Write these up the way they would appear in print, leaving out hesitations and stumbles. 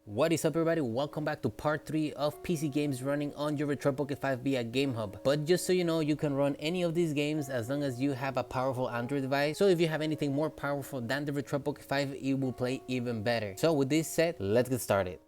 What is up, everybody? Welcome back to part 3 of PC games running on your Retroid Pocket 5 via Gamehub. But just so you know, you can run any of these games as long as you have a powerful Android device. So if you have anything more powerful than the Retroid Pocket 5, it will play even better. So with this said, let's get started.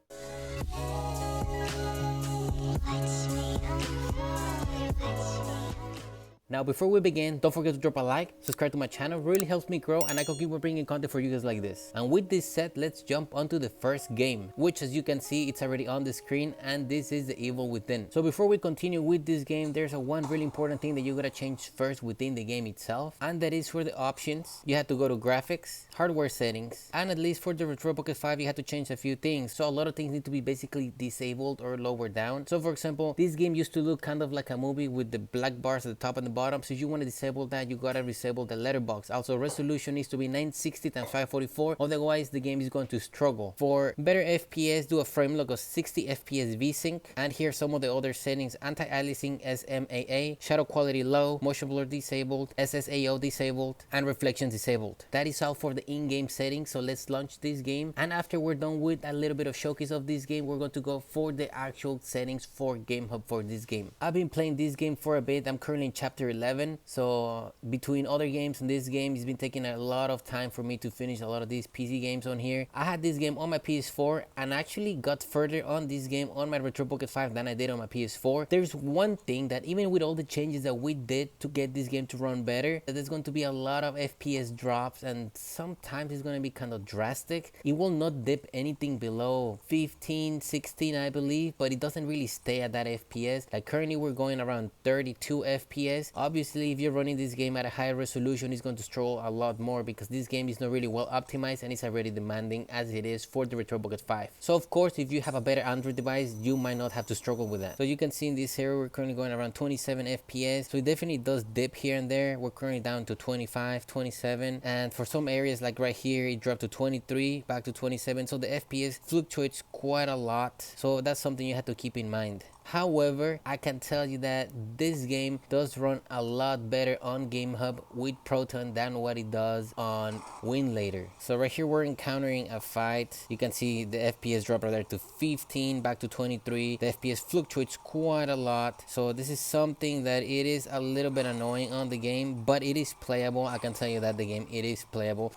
Now before we begin, don't forget to drop a like, subscribe to my channel, really helps me grow and I can keep on bringing content for you guys like this. And with this set, let's jump onto the first game, which as you can see, it's already on the screen, and this is The Evil Within. So before we continue with this game, there's one really important thing that you gotta change first within the game itself, and that is for the options. You have to go to graphics, hardware settings, and at least for the Retroid Pocket 5, you have to change a few things. So a lot of things need to be basically disabled or lowered down. So for example, this game used to look kind of like a movie with the black bars at the top and the bottom. So if you want to disable that, you gotta disable the letterbox. Also, resolution needs to be 960 x 544, otherwise the game is going to struggle. For better FPS, do a frame lock of 60 FPS VSync, and here some of the other settings: anti-aliasing SMAA, shadow quality low, motion blur disabled, SSAO disabled, and reflection disabled. That is all for the in-game settings. So let's launch this game, and after we're done with a little bit of showcase of this game, we're going to go for the actual settings for Gamehub for this game. I've been playing this game for a bit. I'm currently in chapter 11. So between other games and this game, it's been taking a lot of time for me to finish a lot of these PC games on here. I had this game on my PS4 and actually got further on this game on my Retroid Pocket 5 than I did on my PS4. There's one thing that even with all the changes that we did to get this game to run better, that there's going to be a lot of FPS drops, and sometimes it's going to be kind of drastic. It will not dip anything below 15, 16 I believe, but it doesn't really stay at that FPS. Like currently we're going around 32 FPS. Obviously if you're running this game at a higher resolution, it's going to struggle a lot more because this game is not really well optimized and it's already demanding as it is for the Retroid Pocket 5. So of course, if you have a better Android device, you might not have to struggle with that. So you can see in this area we're currently going around 27 FPS, so it definitely does dip here and there. We're currently down to 25, 27, and for some areas like right here it dropped to 23, back to 27. So the FPS fluctuates quite a lot, so that's something you have to keep in mind. However, I can tell you that this game does run a lot better on Gamehub with Proton than what it does on Winlator. So right here we're encountering a fight. You can see the FPS drop right there to 15, back to 23. The FPS fluctuates quite a lot. So this is something that it is a little bit annoying on the game, but it is playable. I can tell you that the game, it is playable.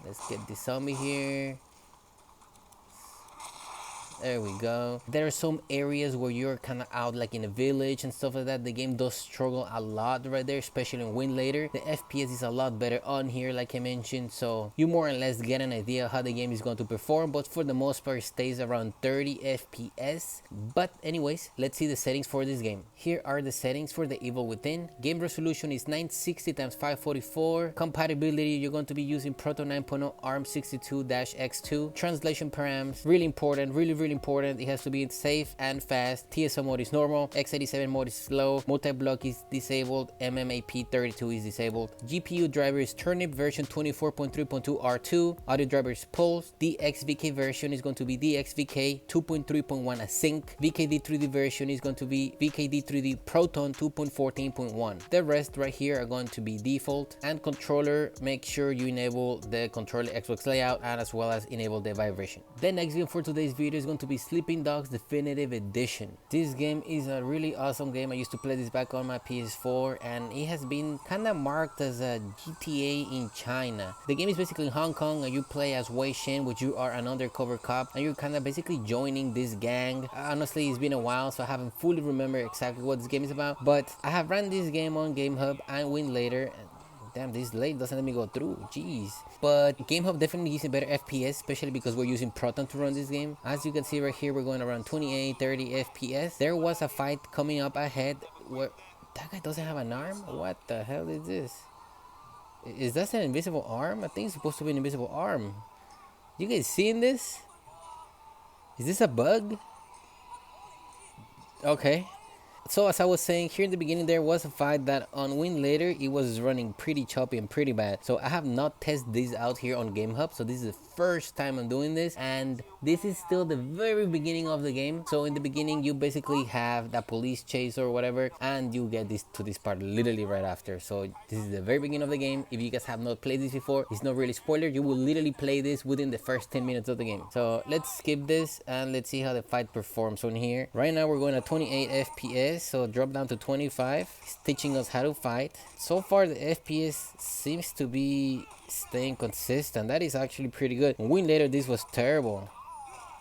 Let's get this zombie here. There we go. There are some areas where you're kind of out like in a village and stuff like that. The game does struggle a lot right there, especially in Winlator. The FPS is a lot better on here, like I mentioned, so you more or less get an idea how the game is going to perform, but for the most part it stays around 30 FPS. But anyways, let's see the settings for this game. Here are the settings for The Evil Within. Game resolution is 960 x 544. Compatibility, you're going to be using Proto 9.0 ARM62-X2. Translation params, really important, really important. It has to be safe and fast. TSO mode is normal, x87 mode is slow, multi-block is disabled, MMAP32 is disabled. GPU driver is turnip version 24.3.2 R2. Audio driver is Pulse. DXVK version is going to be DXVK 2.3.1 async. VKD3D version is going to be VKD3D Proton 2.14.1. The rest right here are going to be default. And controller, make sure you enable the controller Xbox layout and as well as enable the vibration. The next game for today's video is going to be Sleeping Dogs Definitive Edition. This game is a really awesome game. I used to play this back on my PS4 and it has been kind of marked as a GTA in China. The game is basically in Hong Kong and you play as Wei Shen, which you are an undercover cop, and you're kind of basically joining this gang. Honestly, it's been a while, so I haven't fully remembered exactly what this game is about, but I have ran this game on Gamehub and Winlator. Damn, this late doesn't let me go through. Jeez. But Gamehub definitely uses better FPS, especially because we're using Proton to run this game. As you can see right here, we're going around 28, 30 FPS. There was a fight coming up ahead where that guy doesn't have an arm. What the hell is this? Is that an invisible arm? I think it's supposed to be an invisible arm. You guys seeing this? Is this a bug? Okay. So as I was saying, here in the beginning there was a fight that on Winlator it was running pretty choppy and pretty bad. So I have not tested this out here on Gamehub, so this is the first time I'm doing this, and this is still the very beginning of the game. So in the beginning you basically have that police chase or whatever, and you get this part literally right after. So this is the very beginning of the game. If you guys have not played this before, it's not really spoiler. You will literally play this within the first 10 minutes of the game. So let's skip this and let's see how the fight performs on here. Right now we're going at 28 FPS, so drop down to 25. It's teaching us how to fight. So far the FPS seems to be staying consistent. That is actually pretty good. Winlator, this was terrible.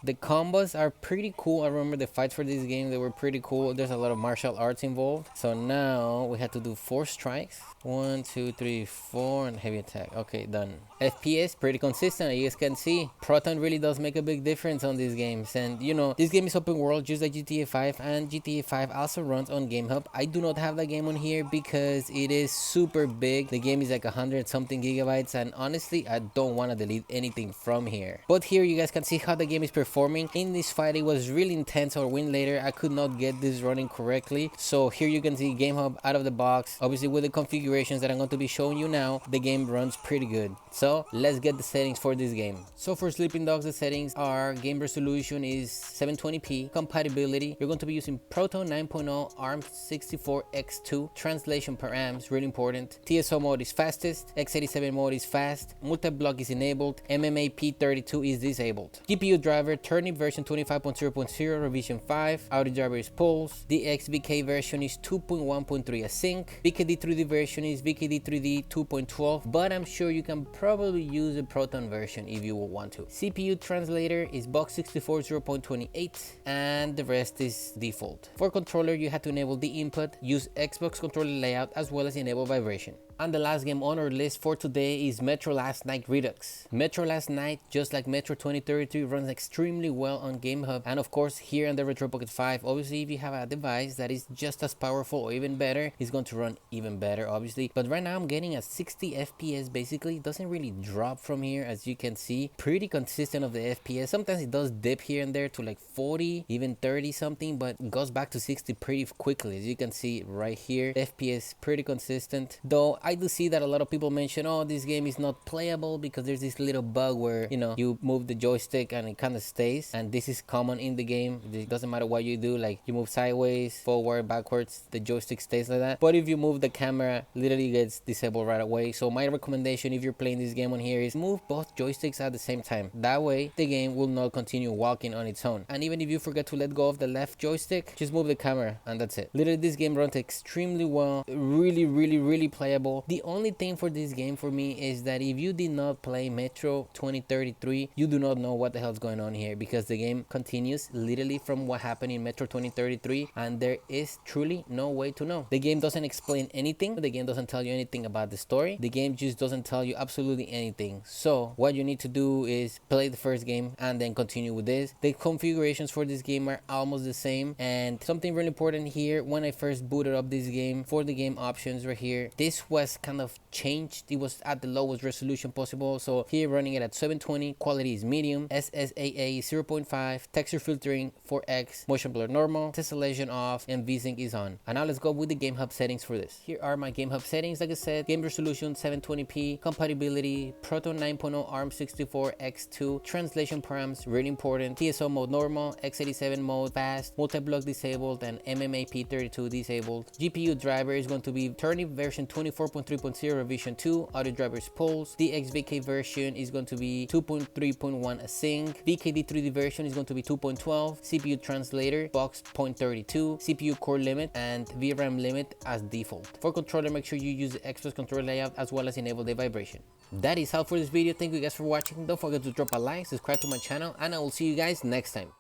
The combos are pretty cool. I remember the fights for this game, they were pretty cool. There's a lot of martial arts involved. So now we had to do 4 strikes. 1, 2, 3, 4, and heavy attack. Okay, done. FPS pretty consistent, as you guys can see. Proton really does make a big difference on these games. And you know, this game is open world just like GTA 5, and GTA 5 also runs on Gamehub. I do not have that game on here because it is super big. The game is like 100 something gigabytes, and honestly I don't want to delete anything from here. But here you guys can see how the game is performing. In this fight it was really intense. Or Winlator, I could not get this running correctly. So here you can see Gamehub out of the box. Obviously with the configuration that I'm going to be showing you now, the game runs pretty good. So let's get the settings for this game. So for Sleeping Dogs, the settings are game resolution is 720p, compatibility, you're going to be using Proton 9.0 ARM64X2, translation params, really important. TSO mode is fastest, x87 mode is fast, multi-block is enabled, MMAP32 is disabled. GPU driver Turnip version 25.0.0 revision 5, audio driver is Pulse, the XVK version is 2.1.3 async, VKD3D version is VKD3D 2.12, but I'm sure you can probably use the Proton version if you will want to. CPU translator is Box64 0.28, and the rest is default. For controller, you have to enable the input, use Xbox controller layout, as well as enable vibration. And the last game on our list for today is Metro Last Night Redux. Metro Last Night, just like Metro 2033, runs extremely well on Gamehub, and of course here on the Retroid Pocket 5. Obviously if you have a device that is just as powerful or even better, it's going to run even better obviously. But right now I'm getting a 60 FPS basically. It doesn't really drop from here, as you can see. Pretty consistent of the FPS. Sometimes it does dip here and there to like 40, even 30 something, but it goes back to 60 pretty quickly, as you can see right here. FPS pretty consistent, though I do see that a lot of people mention, oh, this game is not playable because there's this little bug where, you know, you move the joystick and it kind of stays, and this is common in the game. It doesn't matter what you do, like you move sideways, forward, backwards, the joystick stays like that. But if you move the camera, literally gets disabled right away. So my recommendation if you're playing this game on here is move both joysticks at the same time. That way the game will not continue walking on its own. And even if you forget to let go of the left joystick, just move the camera and that's it. Literally this game runs extremely well, really playable. The only thing for this game for me is that if you did not play Metro 2033, you do not know what the hell's going on here, because the game continues literally from what happened in Metro 2033, and there is truly no way to know. The game doesn't explain anything. The game doesn't tell you anything about the story. The game just doesn't tell you absolutely anything. So what you need to do is play the first game and then continue with this. The configurations for this game are almost the same, and something really important here, when I first booted up this game, for the game options right here, this was kind of changed. It was at the lowest resolution possible. So here running it at 720, quality is medium, SSAA 0.5, texture filtering 4x, motion blur normal, tessellation off, and VSync is on. And now let's go with the Gamehub settings for this. Here are my Gamehub settings. Like I said, game resolution 720p, compatibility Proton 9.0 ARM64X2, translation params really important, TSO mode normal, x87 mode fast, multi-block disabled, and MMAP32 disabled. GPU driver is going to be Turnip version 24.3.0 revision 2, audio drivers Pulse. The XVK version is going to be 2.3.1 async. VKD3D version is going to be 2.12. CPU translator box 0.32, CPU core limit and VRAM limit as default. For controller, make sure you use the Xbox controller layout as well as enable the vibration. That is all for this video. Thank you guys for watching. Don't forget to drop a like, subscribe to my channel, and I will see you guys next time.